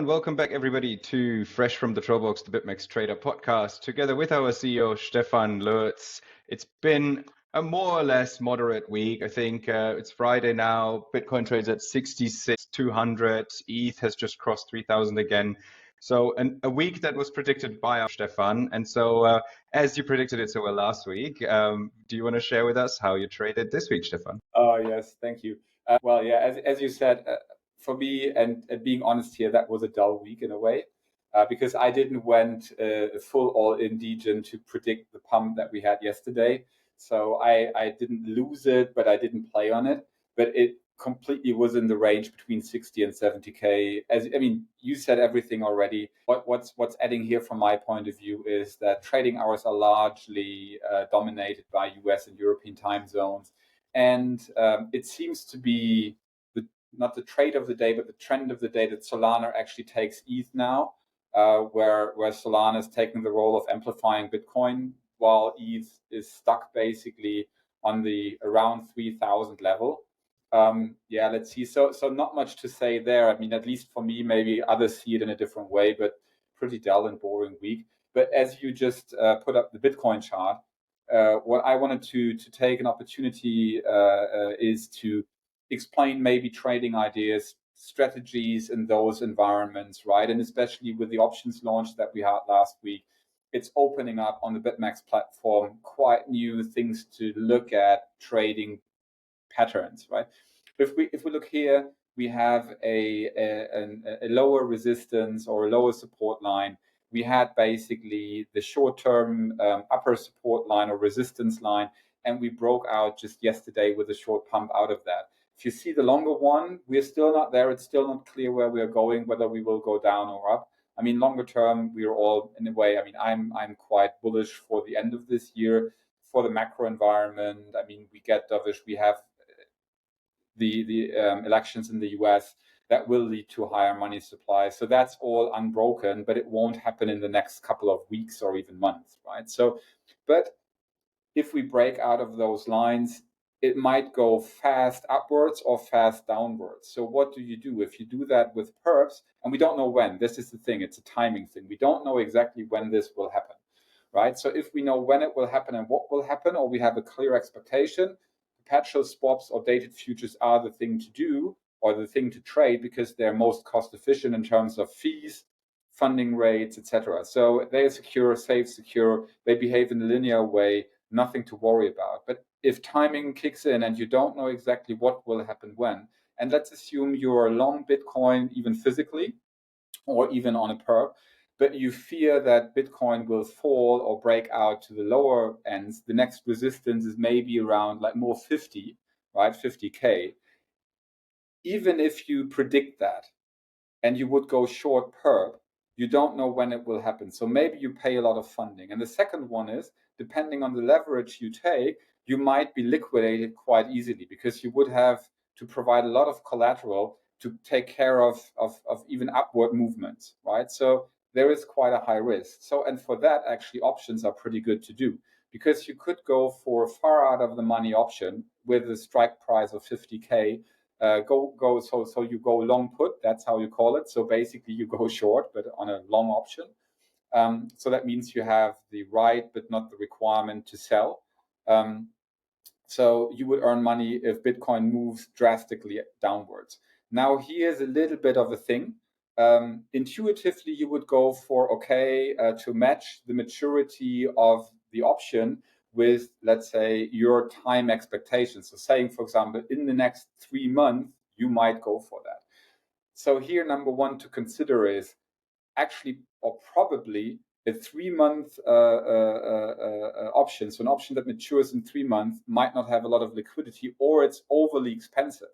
and welcome back everybody to Fresh from the Trollbox, the BitMEX Trader podcast, together with our CEO Stephan. It's been a more or less moderate week. I think it's Friday now. Bitcoin trades at 66,200. ETH has just crossed 3,000 again. So a week that was predicted by our Stephan. And so as you predicted it so well last week, do you want to share with us how you traded this week, Stephan? Oh, yes, thank you. As you said, for me, and being honest here, that was a dull week in a way, because I didn't went full all-in degen to predict the pump that we had yesterday. So I didn't lose it, but I didn't play on it. But it completely was in the range between 60 and 70K. You said everything already. What's adding here from my point of view is that trading hours are largely dominated by US and European time zones. And it seems to be not the trade of the day, but the trend of the day that Solana actually takes ETH now, where Solana is taking the role of amplifying Bitcoin, while ETH is stuck basically on the around 3,000 level. Let's see. So not much to say there. I mean, at least for me, maybe others see it in a different way, but pretty dull and boring week. But as you just put up the Bitcoin chart, what I wanted to take an opportunity is to explain maybe trading ideas, strategies in those environments, right? And especially with the options launch that we had last week, it's opening up on the BitMEX platform quite new things to look at trading patterns, right? If we look here, we have a lower resistance or a lower support line. We had basically the short-term upper support line or resistance line, and we broke out just yesterday with a short pump out of that. If you see the longer one, we're still not there. It's still not clear where we are going, whether we will go down or up. I mean, longer term, we are all in a way. I mean, I'm quite bullish for the end of this year for the macro environment. I mean, we get dovish. We have the elections in the US that will lead to higher money supply. So that's all unbroken, but it won't happen in the next couple of weeks or even months, right? So, but if we break out of those lines, it might go fast upwards or fast downwards. So what do? If you do that with perps, and we don't know when, this is the thing, it's a timing thing. We don't know exactly when this will happen, right? So if we know when it will happen and what will happen, or we have a clear expectation, perpetual swaps or dated futures are the thing to do or the thing to trade because they're most cost efficient in terms of fees, funding rates, etc. So they are secure, safe, secure. They behave in a linear way, nothing to worry about. But if timing kicks in and you don't know exactly what will happen when, and let's assume you're long Bitcoin, even physically, or even on a perp, but you fear that Bitcoin will fall or break out to the lower ends, the next resistance is maybe around like more 50, right? 50K. Even if you predict that and you would go short perp, you don't know when it will happen. So maybe you pay a lot of funding. And the second one is, depending on the leverage you take, you might be liquidated quite easily because you would have to provide a lot of collateral to take care of even upward movements, right? So there is quite a high risk. So, and for that, actually, options are pretty good to do because you could go for a far out of the money option with a strike price of 50K. So you go long put, that's how you call it. So basically you go short, but on a long option. So that means you have the right, but not the requirement to sell. So you would earn money if Bitcoin moves drastically downwards. Now here's a little bit of a thing. Intuitively, you would go for, to match the maturity of the option with, let's say, your time expectations. So saying, for example, in the next 3 months, you might go for that. So here, number one to consider is actually, or probably, a 3-month option. So an option that matures in 3 months might not have a lot of liquidity, or it's overly expensive.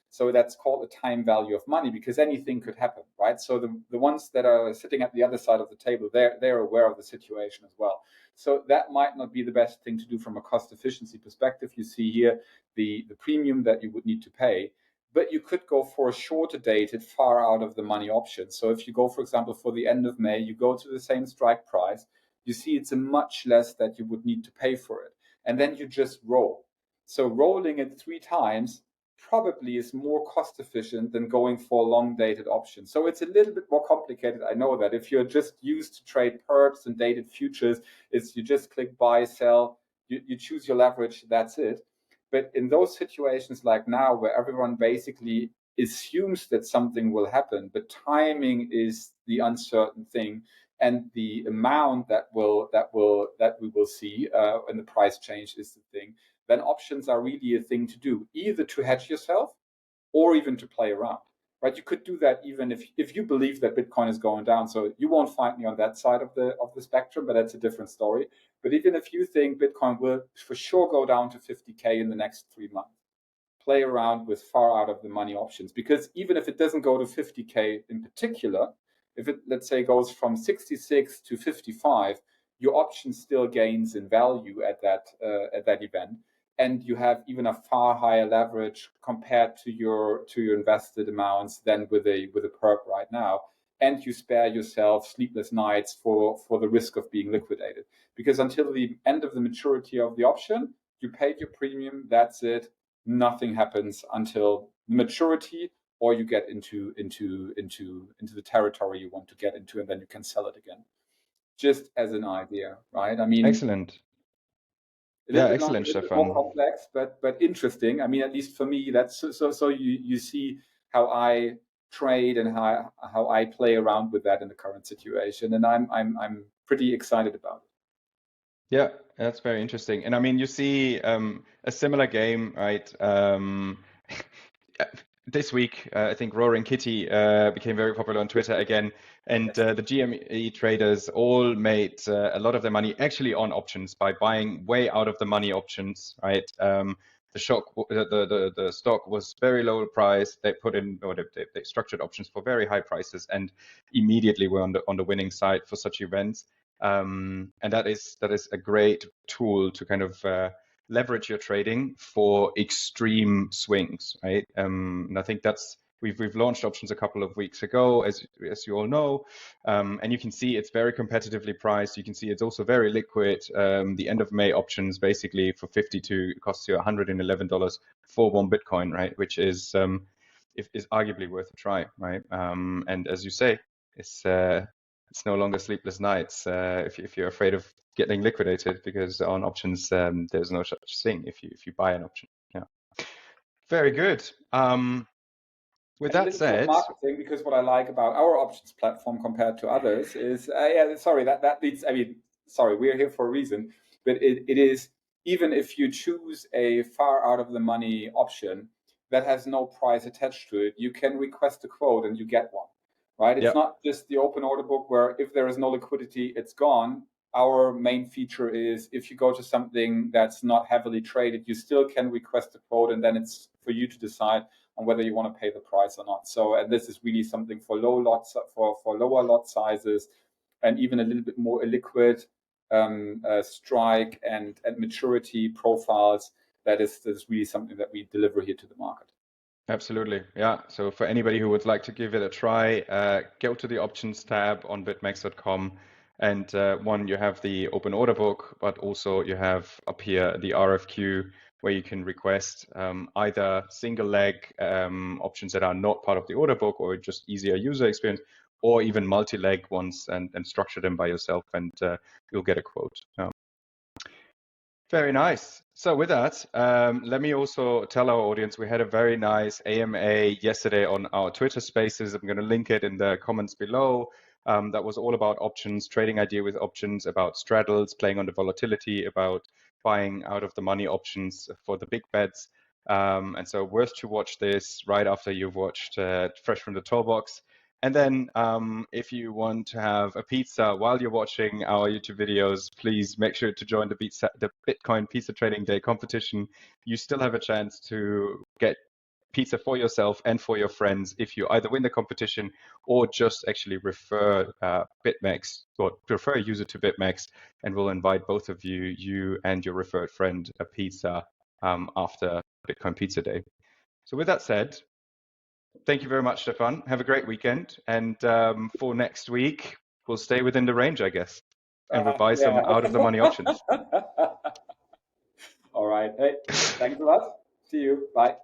So that's called a time value of money because anything could happen, right? So the ones that are sitting at the other side of the table, they're aware of the situation as well. So that might not be the best thing to do from a cost efficiency perspective. You see here the premium that you would need to pay. But you could go for a shorter dated, far out of the money option. So if you go, for example, for the end of May, you go to the same strike price, you see it's a much less that you would need to pay for it. And then you just roll. So rolling it 3 times probably is more cost efficient than going for long dated options. So it's a little bit more complicated. I know that if you're just used to trade perps and dated futures, it's you just click buy, sell, you choose your leverage, that's it. But in those situations like now, where everyone basically assumes that something will happen, but timing is the uncertain thing, and the amount that we will see when the price change is the thing, then options are really a thing to do, either to hedge yourself or even to play around. Right? You could do that even if you believe that Bitcoin is going down. So you won't find me on that side of the spectrum, but that's a different story. But even if you think Bitcoin will for sure go down to 50K in the next 3 months, play around with far out of the money options, because even if it doesn't go to 50K in particular, if it, let's say, goes from 66 to 55, your option still gains in value at that event, and you have even a far higher leverage compared to your invested amounts than with a perp right now, and you spare yourself sleepless nights for the risk of being liquidated, because until the end of the maturity of the option, you paid your premium, that's it. Nothing happens until maturity, or you get into the territory you want to get into, and then you can sell it again. Just as an idea, right? I mean, Excellent. a Yeah, little bit long, a excellent, little bit more Stefan. complex, but interesting. I mean, at least for me, that's so you see how I trade and how I play around with that in the current situation, and I'm pretty excited about it. Yeah, that's very interesting. And I mean, you see a similar game, right? This week, I think Roaring Kitty became very popular on Twitter again, and Yes. the GME traders all made a lot of their money actually on options by buying way out of the money options, right? The stock was very low price. They put in, or they structured options for very high prices, and immediately were on the winning side for such events. And that is a great tool to kind of leverage your trading for extreme swings, right? And I think that's we've launched options a couple of weeks ago, as you all know, and you can see it's very competitively priced. You can see it's also very liquid. The end of May options basically for 52 costs you $111 for 1 Bitcoin, right? Which is arguably worth a try, right? And as you say, it's no longer sleepless nights if you're afraid of getting liquidated, because on options there's no such thing if you buy an option. Yeah, very good. With And a that little bit of said, marketing, because what I like about our options platform compared to others is, yeah, sorry, that leads, I mean, sorry, we're here for a reason, but it is, even if you choose a far out of the money option that has no price attached to it, you can request a quote and you get one, right? It's yeah, not just the open order book where if there is no liquidity, it's gone. Our main feature is if you go to something that's not heavily traded, you still can request a quote, and then it's for you to decide on whether you want to pay the price or not. So, and this is really something for low lots, for lower lot sizes, and even a little bit more illiquid strike and maturity profiles. That is really something that we deliver here to the market. absolutely. Yeah. So for anybody who would like to give it a try, go to the options tab on bitmex.com. And you have the open order book, but also you have up here the RFQ, where you can request either single leg options that are not part of the order book, or just easier user experience, or even multi-leg ones, and structure them by yourself, and you'll get a quote. Very nice. So with that, let me also tell our audience we had a very nice AMA yesterday on our Twitter Spaces. I'm going to link it in the comments below. That was all about options, trading idea with options, about straddles, playing on the volatility, about buying out of the money options for the big bets. And so worth to watch this right after you've watched Fresh from the Trollbox. And then if you want to have a pizza while you're watching our YouTube videos, please make sure to join the Bitcoin Pizza Trading Day competition. You still have a chance to get pizza for yourself and for your friends if you either win the competition or just actually refer BitMEX, or refer a user to BitMEX, and we'll invite both of you and your referred friend, a pizza after Bitcoin Pizza Day. So with that said, thank you very much, Stefan. Have a great weekend. And for next week, we'll stay within the range, I guess. And we'll buy some Yeah. out of the money options. All right. Hey, thanks a lot. See you. Bye.